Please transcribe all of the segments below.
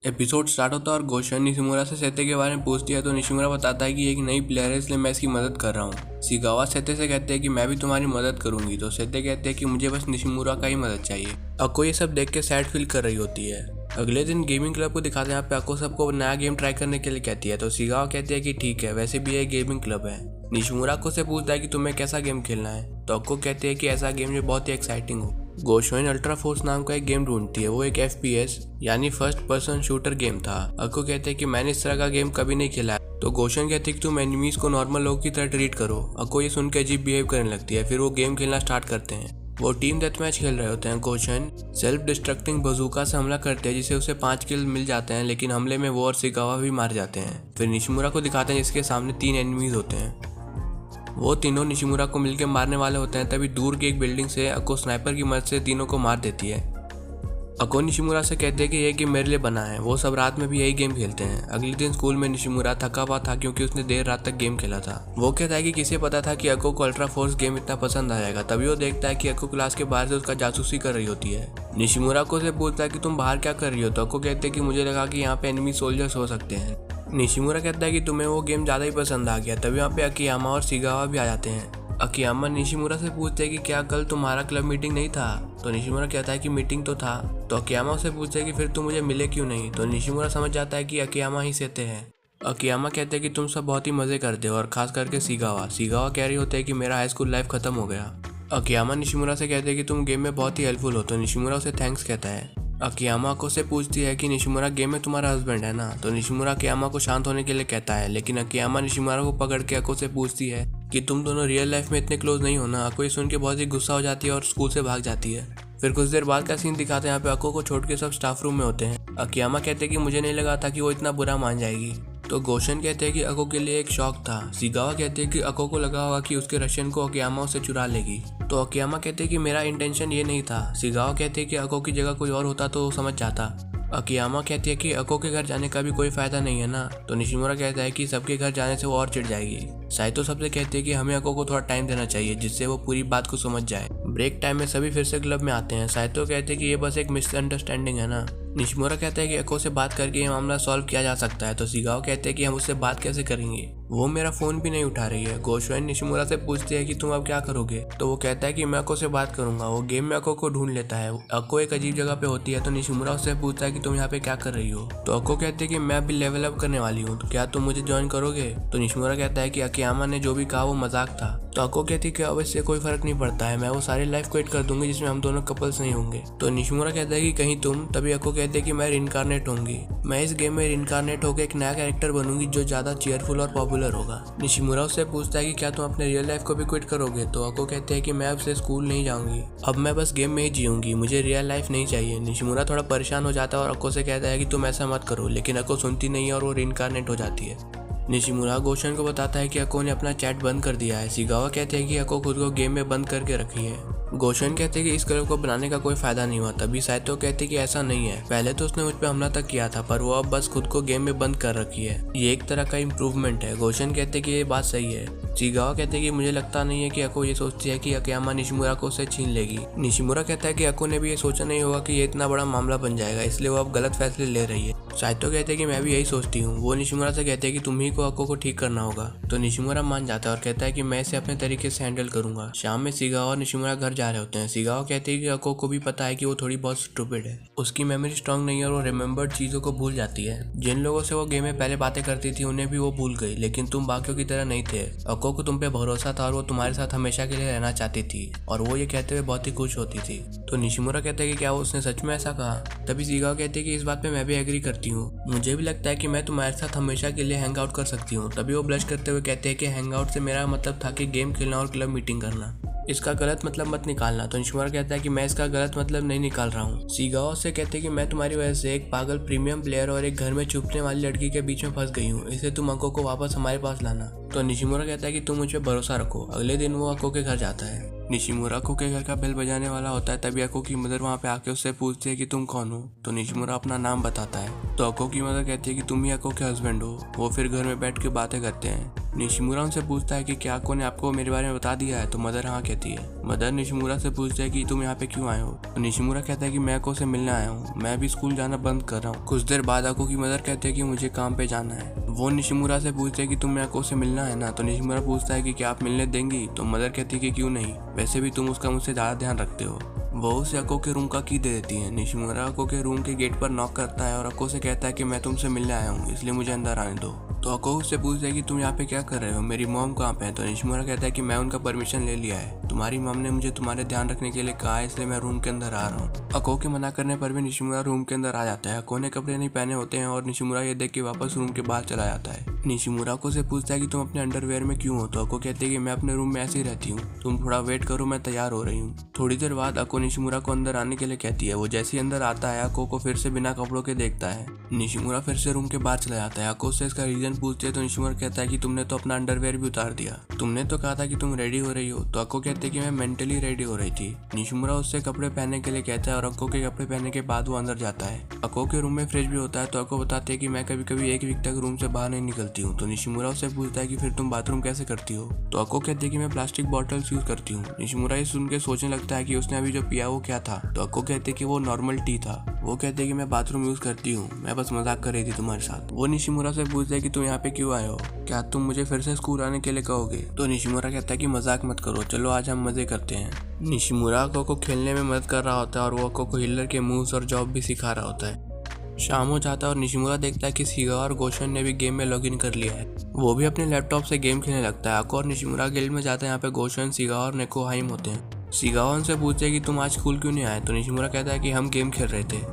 Episode start होता है और गोशन निशिमुरा से सेते के बारे में पूछती है तो निशिमुरा बताता है कि ये एक नई प्लेयर है इसलिए मैं इसकी मदद कर रहा हूँ। सिगावा सेते से कहते हैं कि मैं भी तुम्हारी मदद करूंगी तो सेते कहते हैं कि मुझे बस निशिमुरा का ही मदद चाहिए। अको ये सब देख के सैड फील कर रही होती है। अगले दिन गेमिंग क्लब को दिखाते हैं। यहाँ पे अको सबको नया गेम ट्राई करने के लिए कहती है तो सिगावा कहती है कि ठीक है, वैसे भी ये गेमिंग क्लब है। निशिमुरा को से पूछता है कि तुम्हें कैसा गेम खेलना है तो अको कहती है कि ऐसा गेम जो बहुत ही एक्साइटिंग हो। गोशोइन अल्ट्रा फोर्स नाम का एक गेम ढूंढती है। वो एक FPS यानी फर्स्ट पर्सन शूटर गेम था। अको कहते हैं कि मैंने इस तरह का गेम कभी नहीं खेला है तो गोशन कहती है कि तुम एनिमीज को नॉर्मल लोगों की तरह ट्रीट करो। अको ये सुन के अजीब बिहेव करने लगती है। फिर वो गेम खेलना स्टार्ट करते हैं। वो टीम डेथ मैच खेल रहे होते हैं। गोशन सेल्फ डिस्ट्रक्टिंग बजूका से हमला करते हैं जिसे उसे 5 किल मिल जाते हैं, लेकिन हमले में वो और सिगावा भी मार जाते हैं। फिर निशिमुरा को दिखाते हैं जिसके सामने 3 एनिमीज होते हैं। वो तीनों निशिमुरा को मिलकर मारने वाले होते हैं, तभी दूर की एक बिल्डिंग से अको स्नाइपर की मदद से तीनों को मार देती है। अको निशिमुरा से कहते हैं कि यह गेम मेरे लिए बना है। वो सब रात में भी यही गेम खेलते हैं। अगले दिन स्कूल में निशिमुरा थका हुआ था क्योंकि उसने देर रात तक गेम खेला था। वो कहता है कि किसे पता था कि अको को अल्ट्रा फोर्स गेम इतना पसंद आएगा। तभी वो देखता है कि अको क्लास के बाहर से उसका जासूसी कर रही होती है। निशिमुरा को से पूछता है कि तुम बाहर क्या कर रही हो तो अको कहते हैं कि मुझे लगा कि यहाँ पे एनिमी सोल्जर्स हो सकते हैं। निशिमुरा कहता है कि तुम्हें वो गेम ज़्यादा ही पसंद आ गया। तभी वहाँ पे अकियामा और सिगावा भी आ जाते हैं। अकियामा निशिमुरा से पूछते हैं कि क्या कल तुम्हारा क्लब मीटिंग नहीं था तो निशिमुरा कहता है कि मीटिंग तो था। तो अकियामा से पूछते हैं कि फिर तुम मुझे मिले क्यों नहीं तो निशिमुरा समझ जाता है कि अकियामा ही सेते हैं। अकियामा कहते हैं कि तुम सब बहुत ही मज़े करते हो और खास करके सिगावा कह रही होते हैं कि मेरा हाई स्कूल लाइफ खत्म हो गया। अकियामा निशिमुरा से कहते हैं कि तुम गेम में बहुत ही हेल्पफुल हो तो निशिमुरा उसे थैंक्स कहता है। अकियामा को से पूछती है कि निशिमुरा गेम में तुम्हारा हस्बैंड है ना तो निशिमुरा अकियामा को शांत होने के लिए कहता है, लेकिन अकियामा निशिमुरा को पकड़ के अको से पूछती है कि तुम दोनों रियल लाइफ में इतने क्लोज नहीं हो ना। अको ये सुन के बहुत ही गुस्सा हो जाती है और स्कूल से भाग जाती है। फिर कुछ देर बाद का सीन दिखाते हैं। यहाँ पे अको को छोड़ के सब स्टाफ रूम में होते हैं। अकियामा कहते हैं कि मुझे नहीं लगा था कि वो इतना बुरा मान जाएगी। तो गोशन कहते हैं कि अको के लिए एक शौक था। सिगावा कहते हैं कि अको को लगा होगा कि उसके रशियन को अकियामा से चुरा लेगी। तो अकियामा कहते हैं कि मेरा इंटेंशन ये नहीं था। सिगावा कहते हैं कि अको की जगह कोई और होता तो वो समझ जाता। अकियामा कहती है कि अको के घर जाने का भी कोई फायदा नहीं है ना। तो निशिमुरा कहता है कि सबके घर जाने से वो और चिढ़ जाएगी। साइतो सबसे कहती है कि हमें अको को थोड़ा टाइम देना चाहिए जिससे वो पूरी बात को समझ जाए। ब्रेक टाइम में सभी फिर से क्लब में आते हैं। साइतो कहते हैं कि ये बस एक मिसअंडरस्टैंडिंग है ना। निशिमुरा कहता है कि अको से बात करके ये मामला सॉल्व किया जा सकता है। तो सिगावा कहते हैं कि हम उससे बात कैसे करेंगे, वो मेरा फोन भी नहीं उठा रही है। गोशोइन निशिमुरा से पूछती है कि तुम अब क्या करोगे तो वो कहता है कि मैं अको से बात करूंगा। वो गेम में अको को ढूंढ लेता है। अको एक अजीब जगह पे होती है तो निशिमुरा उससे पूछता है कि तुम यहाँ पे क्या कर रही हो तो अको कहते हैं कि मैं अभी लेवल अप करने वाली हूँ तो क्या तुम मुझे ज्वाइन करोगे। तो निशिमुरा कहता है कि अकियामा ने जो भी कहा वो मजाक था। तो अको कहती है कि अब इससे कोई फर्क नहीं पड़ता है, मैं वो सारी लाइफ क्विट कर दूंगी जिसमें हम दोनों कपल्स नहीं होंगे। तो निशिमुरा कहता है कि कहीं तुम। तभी अको कहते हैं कि मैं रिइंकार्नेट होंगी। मैं इस गेम में रिइंकार्नेट होकर एक नया कैरेक्टर बनूंगी जो ज्यादा चीयरफुल और पॉपुलर होगा। निशिमुरा उससे पूछता है कि क्या तुम अपने रियल लाइफ को भी क्विट करोगे तो अको कहते हैं कि मैं अब से स्कूल नहीं जाऊंगी, अब मैं बस गेम में ही जीऊंगी, मुझे रियल लाइफ नहीं चाहिए। निशिमुरा थोड़ा परेशान हो जाता है और अको से कहता है कि तुम ऐसा मत करो, लेकिन अको सुनती नहीं है और वो रिइंकार्नेट हो जाती है। निशिमुरा गोशन को बताता है कि अको ने अपना चैट बंद कर दिया है। सिगावा कहते हैं कि अको खुद को गेम में बंद करके रखी है। गोशन कहते हैं कि इस क्लब को बनाने का कोई फायदा नहीं हुआ। तभी साइतो कहते हैं कि ऐसा नहीं है, पहले तो उसने मुझ पर हमला तक किया था पर वो अब बस खुद को गेम में बंद कर रखी है, ये एक तरह का इम्प्रूवमेंट है। गोशन कहते हैं कि ये बात सही है। सिगावा कहते हैं कि मुझे लगता नहीं है कि अको ये सोचती है कि अकियामा निशिमुरा को उससे छीन लेगी। निशिमुरा कहता है कि अको ने भी ये सोचा नहीं होगा कि ये इतना बड़ा मामला बन जाएगा, इसलिए वो अब गलत फैसले ले रही है। साइतो कहते हैं कि मैं भी यही सोचती हूँ। वो निशिमुरा से कहते हैं कि तुम ही को अको को ठीक करना होगा। तो निशिमुरा मान जाता है और कहता है कि मैं इसे अपने तरीके से हैंडल करूंगा। शाम में सिगावा और निशिमुरा घर जा रहे होते हैं। सिगावा कहते हैं कि अको को भी पता है कि वो थोड़ी बहुत स्टूपिड है, उसकी मेमोरी स्ट्रांग नहीं है और वो रिमेम्बर्ड चीजों को भूल जाती है। जिन लोगों से वो गेम में पहले बातें करती थी उन्हें भी वो भूल गई, लेकिन तुम बाकियों की तरह नहीं थे। अको को तुम पे भरोसा था और वो तुम्हारे साथ हमेशा के लिए रहना चाहती थी और वो ये कहते हुए बहुत ही खुश होती थी। तो निशिमुरा कहते हैं कि क्या उसने सच में ऐसा कहा। तभी सिगावा कहते हैं कि इस बात पे मैं भी एग्री करती हूँ, मुझे भी लगता है कि मैं तुम्हारे साथ हमेशा के लिए हैंग आउट कर सकती हूँ। तभी वो ब्लश करते हुए कहते हैं कि हैंग आउट से मेरा मतलब था कि गेम खेलना और क्लब मीटिंग करना, इसका गलत मतलब मत निकालना। तो निशिमुरा कहता है कि मैं इसका गलत मतलब नहीं निकाल रहा हूँ। सिगावा से कहते हैं कि मैं तुम्हारी वजह से एक पागल प्रीमियम प्लेयर और एक घर में छुपने वाली लड़की के बीच में फंस गई हूँ, इसलिए तुम अको को वापस हमारे पास लाना। तो निशिमुरा कहता है कि तुम मुझ पर भरोसा रखो। अगले दिन वो अको के घर जाता है। निशिमुरा अको के घर का बेल बजाने वाला होता है। तभी अको की मदर वहाँ पे आके उससे पूछती है कि तुम कौन हो। तो निशिमुरा अपना नाम बताता है। तो अको की मदर कहती है कि तुम ही अको के हस्बैंड हो। वो फिर घर में बैठ के बातें करते हैं। निशिमुरा उनसे पूछता है कि क्या अको ने आपको मेरे बारे में बता दिया है, तो मदर हाँ कहती है। मदर निशिमुरा से पूछते है कि तुम यहाँ पे क्यों आए हो, तो निशिमुरा कहता है कि मैं अको से मिलने आया हूँ, मैं भी स्कूल जाना बंद कर रहा हूँ। कुछ देर बाद अको की मदर कहते हैं कि मुझे काम पे जाना है। वो निशिमुरा से पूछते हैं कि तुम्हें अको से मिलना है ना, तो निशिमुरा पूछता है कि क्या आप मिलने देंगी, तो मदर कहती है कि क्यों नहीं, वैसे भी तुम उसका मुझसे ज़्यादा ध्यान रखते हो। वो उसे अको के रूम का की दे देती है। निशिमुरा अको के रूम के गेट पर नॉक करता है और अको से कहता है कि मैं तुमसे मिलने आया हूँ, इसलिए मुझे अंदर आने दो। तो अको उससे पूछता है कि तुम यहाँ पे क्या कर रहे हो, मेरी मॉम कहाँ पे है, तो निशिमुरा कहता है कि मैं उनका परमिशन ले लिया है, तुम्हारी मॉम ने मुझे तुम्हारे ध्यान रखने के लिए कहा है, इसलिए मैं रूम के अंदर आ रहा हूँ। अको के मना करने पर भी निशिमुरा रूम के अंदर आ जाता है। अको ने कपड़े नहीं पहने होते हैं और निशिमुरा ये देख के वापस रूम के बाहर चला जाता है। निशिमुरा अको से पूछता है कि तुम अपने अंडरवेयर में क्यों हो, तो अको कहती है कि मैं अपने रूम में ऐसे ही रहती हूँ, तुम थोड़ा वेट करो, मैं तैयार हो रही हूँ। थोड़ी देर बाद अको निशिमुरा को अंदर आने के लिए कहती है। वो जैसे ही अंदर आता है अको को फिर से बिना कपड़ों के देखता है। निशिमुरा फिर से रूम के बाहर चला जाता है। अको से इसका रीजन पूछते है तो निशिमुरा कहता है कि तुमने तो अपना अंडरवेयर भी उतार दिया, तुमने तो कहा था कि तुम रेडी हो रही हो, तो अको कहते हैं कि मैं मेंटली रेडी हो रही थी। निशिमुरा उससे कपड़े पहनने के लिए कहता है और अको के कपड़े पहनने के बाद वो अंदर जाता है। अको के रूम में फ्रिज भी होता है, तो अको बताते है कि मैं कभी कभी एक वीक तक रूम से बाहर नहीं निकलती हूँ। तो निशिमुरा उससे पूछता है कि फिर तुम बाथरूम कैसे करती हो, तो अको कहती है कि मैं प्लास्टिक बॉटल्स यूज करती हूँ। निशिमुरा ये सुन के सोचने लगता है कि उसने अभी जो पिया वो क्या था, तो अको कहते कि वो नॉर्मल टी था। वो कहते कि मैं बाथरूम यूज करती हूँ, मैं बस मजाक कर रही थी तुम्हारे साथ। वो निशिमुरा से पूछता है कि तुम यहाँ पे क्यों आए हो, क्या तुम मुझे फिर से स्कूल आने के लिए कहोगे, तो निशिमुरा कहता है कि मजाक मत करो, चलो आज हम मजे करते हैं। निशिमुरा अको को खेलने में मदद कर रहा होता है और वो अको को हिलर के मूव्स और जॉब भी सिखा रहा होता है। शाम हो जाता है और निशिमुरा देखता है कि सिगावा और गोशन ने भी गेम में लॉगिन कर लिया है। वो भी अपने लैपटॉप से गेम खेलने लगता है। अको और निशिमुरा गिल्ड में जाते हैं। यहाँ पे गोशन, सिगावा और नेकोहाइम होते हैं। सिगावा उनसे पूछते हैं कि तुम आज स्कूल क्यों नहीं आए, तो निशिमुरा कहता है कि हम गेम खेल रहे थे।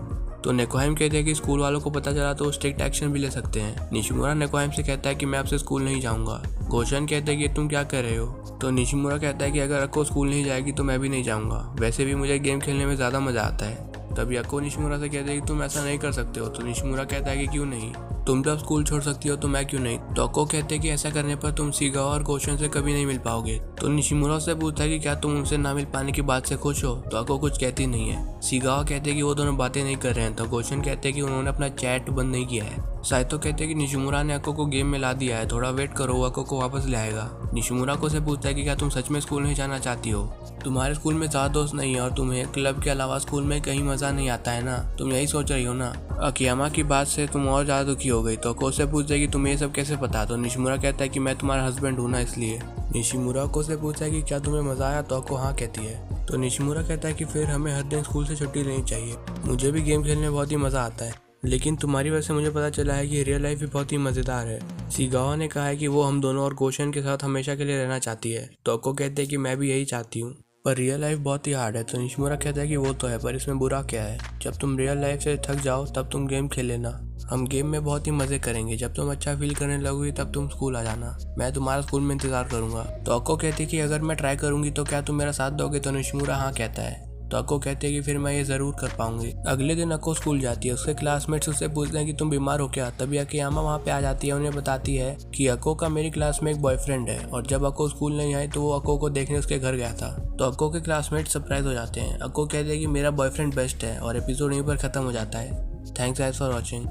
तो नेकोहाइम कहते हैं कि स्कूल वालों को पता चला तो स्ट्रिक्ट एक्शन भी ले सकते हैं। निशिमुरा नेकोहाइम से कहता है कि मैं आपसे स्कूल नहीं जाऊंगा। गोशन कहते हैं कि तुम क्या कर रहे हो, तो निशिमुरा कहता है कि अगर अको स्कूल नहीं जाएगी तो मैं भी नहीं जाऊंगा, वैसे भी मुझे गेम खेलने में ज़्यादा मज़ा आता है। तभी अको निशिमुरा से कहते हैं कि तुम ऐसा नहीं कर सकते हो, तो निशिमुरा कहता है कि क्यों नहीं, तुम जब स्कूल छोड़ सकती हो तो मैं क्यों नहीं। तो अको कहते हैं कि ऐसा करने पर तुम सिगावा और गोशन से कभी नहीं मिल पाओगे। तो निशिमुरा से पूछता है कि क्या तुम उनसे ना मिल पाने की बात से खुश हो, तो अको कुछ कहती नहीं है। सिगावा कहते हैं कि वो दोनों बातें नहीं कर रहे हैं, तो गोशन कहते हैं कि उन्होंने अपना चैट बंद नहीं किया है। साइतो कहते हैं कि निशिमुरा ने अको को गेम में ला दिया है, थोड़ा वेट करो, वो अको को वापस ले आएगा। निशिमुरा को से पूछता है कि क्या तुम सच में स्कूल नहीं जाना चाहती हो, तुम्हारे स्कूल में ज़्यादा दोस्त नहीं है और तुम्हें क्लब के अलावा स्कूल में कहीं मज़ा नहीं आता है ना, तुम यही सोच रही हो ना। अकियामा की बात से तुम और ज़्यादा दुखी हो गई। तो अको से पूछता है कि तुम्हें ये सब कैसे पता, तो निशिमुरा कहता है कि मैं तुम्हारा हस्बैंड हूँ ना, इसलिए। निशिमुरा अको से पूछता है कि क्या तुम्हें मज़ा आया, तो अको हाँ कहती है। तो निशिमुरा कहता है कि फिर हमें हर दिन स्कूल से छुट्टी लेनी चाहिए, मुझे भी गेम खेलने में बहुत ही मज़ा आता है, लेकिन तुम्हारी वजह से मुझे पता चला है कि रियल लाइफ भी बहुत ही मज़ेदार है। सिगावा ने कहा है कि वो हम दोनों और गोशन के साथ हमेशा के लिए रहना चाहती है, तो अको कहते हैं कि मैं भी यही चाहती हूँ, पर रियल लाइफ बहुत ही हार्ड है। तो निशिमुरा कहता है कि वो तो है, पर इसमें बुरा क्या है, जब तुम रियल लाइफ से थक जाओ तब तुम गेम खेल लेना, हम गेम में बहुत ही मज़े करेंगे, जब तुम अच्छा फील करने लगोगी तब तुम स्कूल आ जाना, मैं तुम्हारा स्कूल में इंतज़ार करूँगा। तो अको कहती है कि अगर मैं ट्राई करूँगी तो क्या तुम मेरा साथ दोगे, तो निशिमुरा हाँ कहता है। तो अको कहते हैं कि फिर मैं ये ज़रूर कर पाऊंगी। अगले दिन अको स्कूल जाती है, उसके क्लासमेट्स उससे पूछते हैं कि तुम बीमार हो क्या, तभी अकियामा वहाँ पे आ जाती है, उन्हें बताती है कि अको का मेरी क्लास में एक बॉयफ्रेंड है, और जब अको स्कूल नहीं आई तो वो अको को देखने उसके घर गया था। तो अको के क्लासमेट्स सरप्राइज हो जाते हैं। अको कहते हैं कि मेरा बॉयफ्रेंड बेस्ट है, और एपिसोड यहीं पर ख़त्म हो जाता है। Thanks guys for watching.